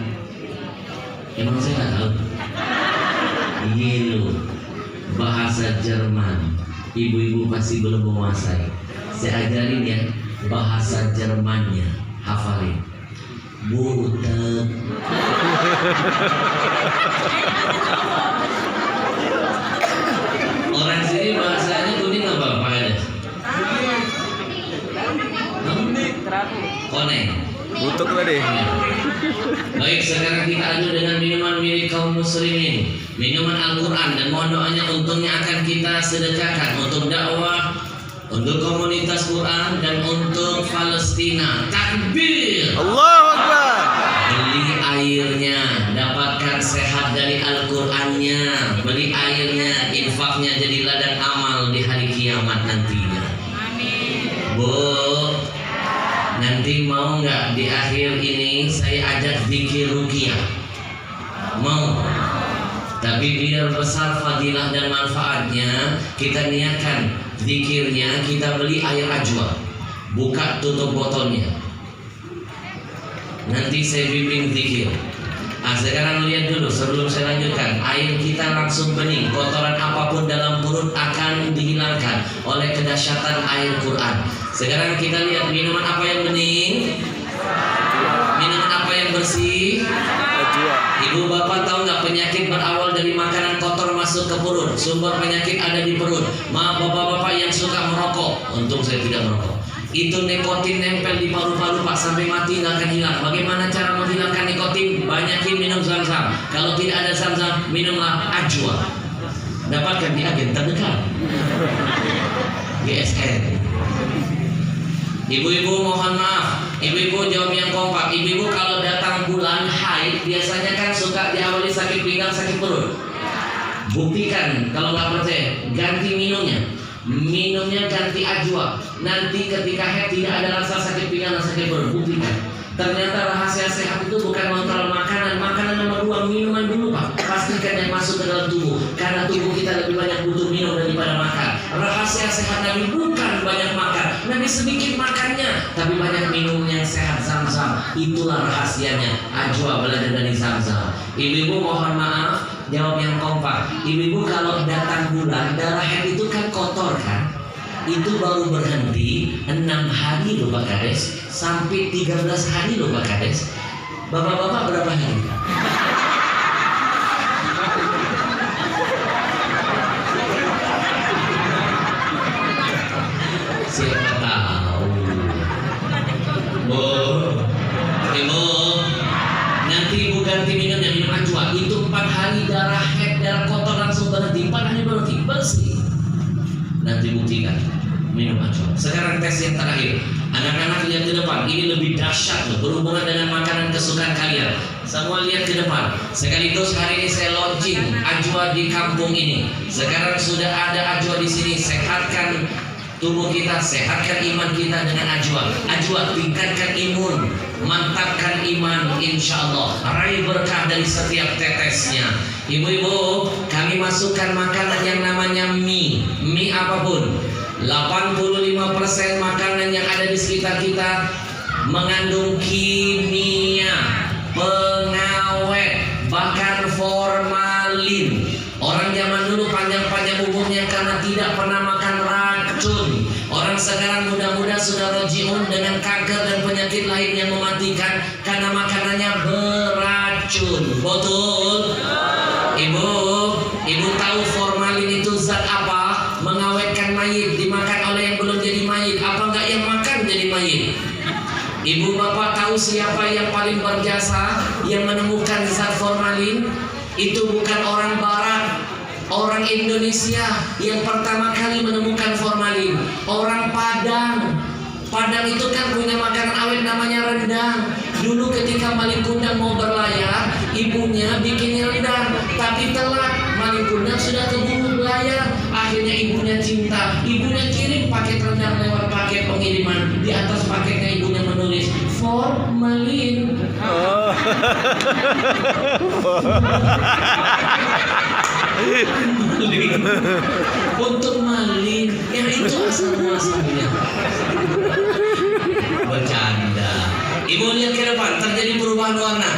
emang saya nggak tahu. Yellow, bahasa Jerman. Ibu-ibu pasti belum menguasai. Saya ajarin ya bahasa Jermannya, hafalin. Butet. Orang sini bahasanya kuning apa Pak Kades? Koneng. Butuh tadi. Baik, sekarang kita adu dengan minuman milik kaum muslimin, minuman Al-Quran, dan mohon doanya untungnya akan kita sedekahkan untuk dakwah, untuk komunitas Quran, dan untuk Palestina. Takbir! Allahu Akbar. Beli airnya, dapatkan sehat dari Al-Qurannya. Beli airnya, infaknya jadi ladang amal di hari kiamat nantinya. Bu, nanti mau nggak di akhir ini saya ajak zikir ruqyah? Mau? Tapi biar besar fadilah dan manfaatnya, kita niatkan zikirnya, kita beli air ajwa, buka tutup botolnya. Nanti saya bimbing zikir. Nah, sekarang lihat dulu sebelum saya lanjutkan. Air kita langsung bening. Kotoran apapun dalam perut akan dihilangkan oleh kedahsyatan air Quran. Sekarang kita lihat minuman apa yang bening, minuman apa yang bersih. Ibu bapak tahu nggak penyakit berawal dari makanan kotor masuk ke perut. Sumber penyakit ada di perut. Maaf bapak-bapak yang suka merokok. Untung saya tidak merokok. Itu nikotin nempel di paru-paru Pak sampai mati nggak akan hilang. Bagaimana cara menghilangkan nikotin? Banyakin minum zam-zam. Kalau tidak ada zam-zam, minumlah ajwa. Dapatkan di agen terdekat. GSN. Ibu-ibu mohon maaf. Ibu-ibu jawab yang kompak. Ibu-ibu kalau datang bulan haid biasanya kan suka diawali sakit pinggang, sakit perut. Buktikan kalau nggak percaya, ganti minumnya. Minumnya ganti ajwa. Nanti ketika haid tidak ada rasa sakit pinggang dan sakit perut. Buktikan. Ternyata rahasia sehat itu bukan mengontrol makanan. Makanan nomor 2, minuman dulu Pak. Pastikan yang masuk ke dalam tubuh. Karena tubuh kita lebih banyak butuh minum daripada makan. Rahasia sehat Nabi bukan banyak makan. Nabi sedikit makannya, tapi banyak minum yang sehat, zam-zam. Itulah rahasianya. Ajwa belajar dari zam-zam. Ibu-ibu mohon maaf, jawab yang kompak. Ibu-ibu kalau datang bulan, darah haid itu kan kotor kan? Itu baru berhenti 6 hari loh Pak Kades, sampai 13 hari loh Pak Kades. Bapak-bapak berapa hari? Siapa tahu. Ibu, nanti ibu ganti minumnya, minum ajwa. Itu 4 hari darah haid, darah kotor langsung berhenti. 4 hari berhenti, bersih. Nanti buktikan minum ajwa. Sekarang tes yang terakhir. Anak-anak lihat ke depan. Ini lebih dahsyat loh, berhubungan dengan makanan kesukaan kalian. Semua lihat ke depan. Sekaligus hari ini saya launching ajwa di kampung ini. Sekarang sudah ada ajwa di sini. Sehatkan tubuh kita, sehatkan iman kita dengan ajwa. Ajwa tingkatkan imun, mantapkan iman, insya Allah. Raih berkah dari setiap tetesnya. Ibu-ibu, kami masukkan makanan yang namanya mie. Mie apapun. 85% makanan yang ada di sekitar kita mengandung kimia, pengawet, bahkan formalin. Orang zaman dulu panjang-panjang umurnya karena tidak racun. Betul? Ibu tahu formalin itu zat apa? Mengawetkan mayit, dimakan oleh yang belum jadi mayit. Apa enggak yang makan jadi mayit? Ibu bapak tahu siapa yang paling berjasa yang menemukan zat formalin? Itu bukan orang barat, orang Indonesia yang pertama kali menemukan formalin. Orang Padang. Padang itu kan punya makanan awet namanya rendang. Dulu ketika Malin Kundang mau berlayar, ibunya bikin rendang, tapi telat. Malin Kundang sudah keburu berlayar. Akhirnya ibunya cinta, ibunya kirim paket rendang lewat paket pengiriman. Di atas paketnya ibunya menulis formalin. Oh. Untuk malin, ya itu asal muasalnya. Bercanda. Ibu lihat ke depan, terjadi perubahan warna.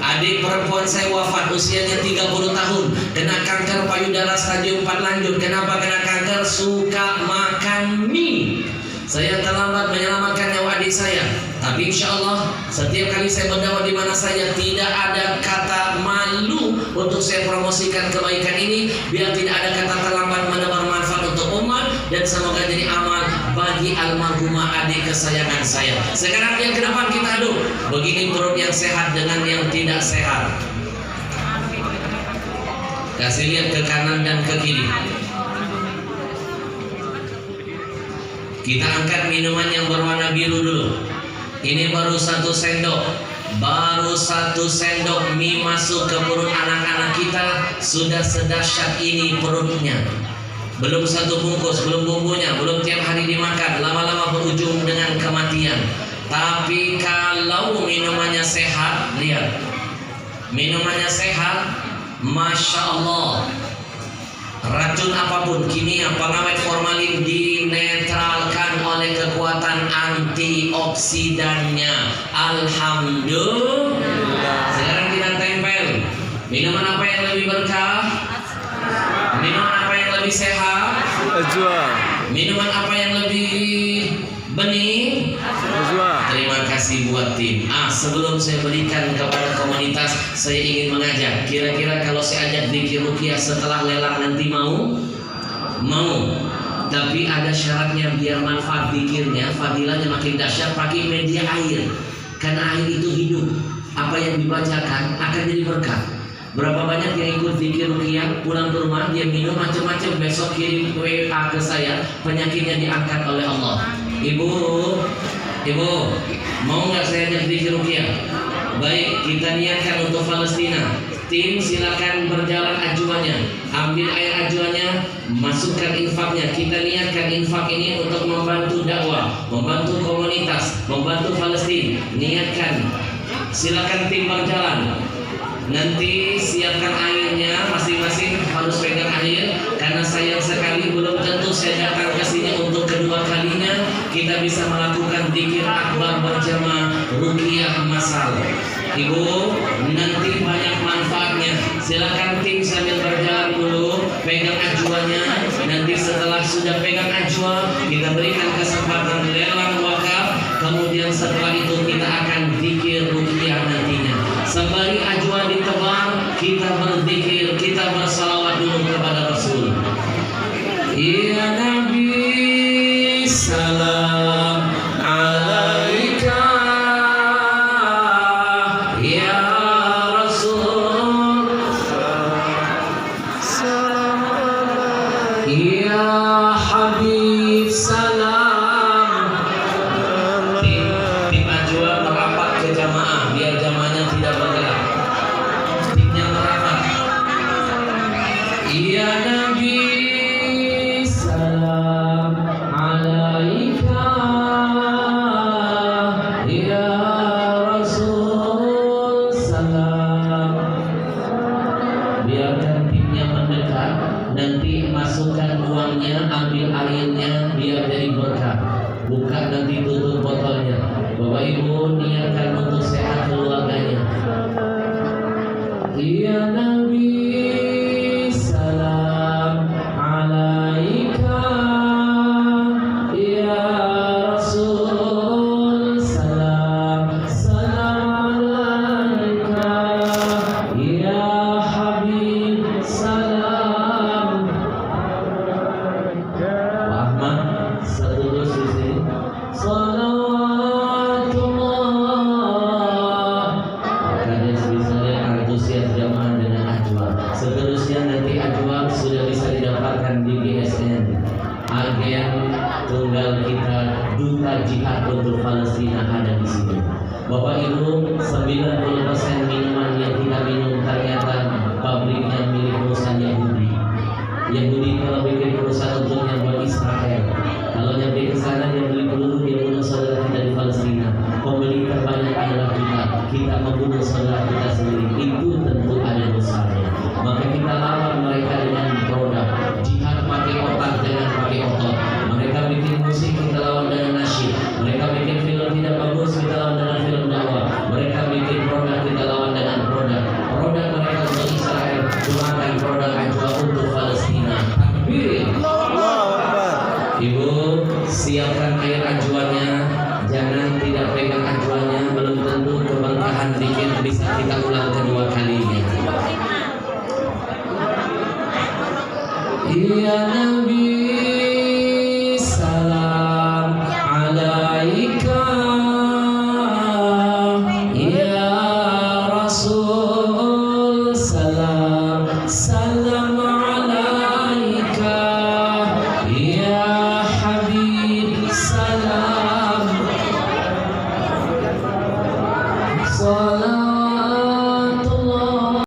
Adik perempuan saya wafat, usianya 30 tahun, kena kanker payudara stadium 4 lanjut. Kenapa kena kanker? Suka makan mie. Saya terlambat menyelamatkan nyawa adik saya, tapi insya Allah setiap kali saya berdakwah di mana saja tidak ada kata malu untuk saya promosikan kebaikan ini, biar tidak ada kata terlambat menebar manfaat untuk umat, dan semoga jadi amal bagi almarhumah adik kesayangan saya. Sekarang yang ke depan kita aduk, begini perut yang sehat dengan yang tidak sehat. Kasih lihat ke kanan dan ke kiri. Kita angkat minuman yang berwarna biru dulu. Ini baru 1 sendok. Baru 1 sendok mie masuk ke perut anak-anak kita, sudah sedahsyat ini perutnya. Belum 1 bungkus, belum bumbunya, belum tiap hari dimakan, lama-lama berujung dengan kematian. Tapi kalau minumannya sehat, lihat, minumannya sehat, Masya Allah. Racun apapun, kimia, pengawet formalin dinetralkan oleh kekuatan antioksidannya. Alhamdulillah. Sekarang kita tempel. Minuman apa yang lebih berkah? Minuman apa yang lebih sehat? Ajwa. Minuman apa yang lebih bening? Ajwa. Terima kasih buat tim. Sebelum saya berikan kepada komunitas, saya ingin mengajak. Kira-kira kalau saya ajak zikir ruqyah setelah lelang nanti mau? Mau. Tapi ada syaratnya biar manfaat zikirnya, fadilahnya makin dahsyat, pakai media air. Karena air itu hidup. Apa yang dibacakan akan jadi berkah. Berapa banyak yang ikut zikir ruqyah, pulang ke rumah dia minum macam-macam, besok kirim WA ke saya, penyakitnya diangkat oleh Allah. Ibu, mau nggak saya ajak zikir ruqyah? Baik, kita niatkan untuk Palestina. Tim silakan berjalan ajuannya, ambil air ajuannya, masukkan infaknya. Kita niatkan infak ini untuk membantu dakwah, membantu komunitas, membantu Palestina. Niatkan. Silakan tim berjalan. Nanti siapkan airnya, masing-masing harus pegang air. Karena sayang sekali belum tentu saya datang ke sini untuk kedua kalinya kita bisa melakukan zikir akbar berjamaah ruqyah masal. Ibu, nanti banyak manfaatnya. Silakan tim sambil berjalan dulu, pegang ajuannya. Nanti setelah sudah pegang ajuan, kita berikan kesempatan lelang wakaf. Kemudian setelah itu kita akan zikir ruqyah nantinya. Sembari ajuan ditebar, kita berzikir, kita bersalawat dulu kepada Rasul. Ya Nabi, salam alaika. Ya Rasul, Salam alaika. Ya Habib, salam. Tim ajuan merapat ke jamaah, biar jamaahnya tidak bergerak. Timnya merapat. Ya Nabi, salam alaika. Ya Rasul, salam. Biarkan timnya mendekat. Nanti masukkan uangnya, ambil airnya, biar jadi berkah. Buka nanti tutup botolnya. Bapak Ibu niatkan untuk sehat keluarganya. Ya Nabi, salam jihad untuk Palestina ada di sini. Bapak Ibu, 90% minuman yang kita minum ternyata pabriknya milik perusahaan Yahudi. Yahudi kalau bikin perusahaan untuknya buat Israel, kalau nyampe ke sana dia beli peluru, dia bunuh saudara kita di Palestina. Pembeli terbanyak adalah kita. Kita membunuh saudara kita sendiri, itu tentu ada dosanya. Maka kita lawan mereka dengan produk. Jihad pakai otak dengan pakai otot. Mereka bikin musik, kita lawan dengan nasyid. Mereka bikin film tidak bagus, kita lawan dengan film dakwah. Mereka bikin produk, kita lawan dengan produk. Produk mereka untuk Israel, gunakan produk Ajwa untuk Palestina. Takbir. Ibu, siapkan air ajuannya. Jangan tidak pegang ajuannya, belum tentu keberkahan dikit bisa kita ulang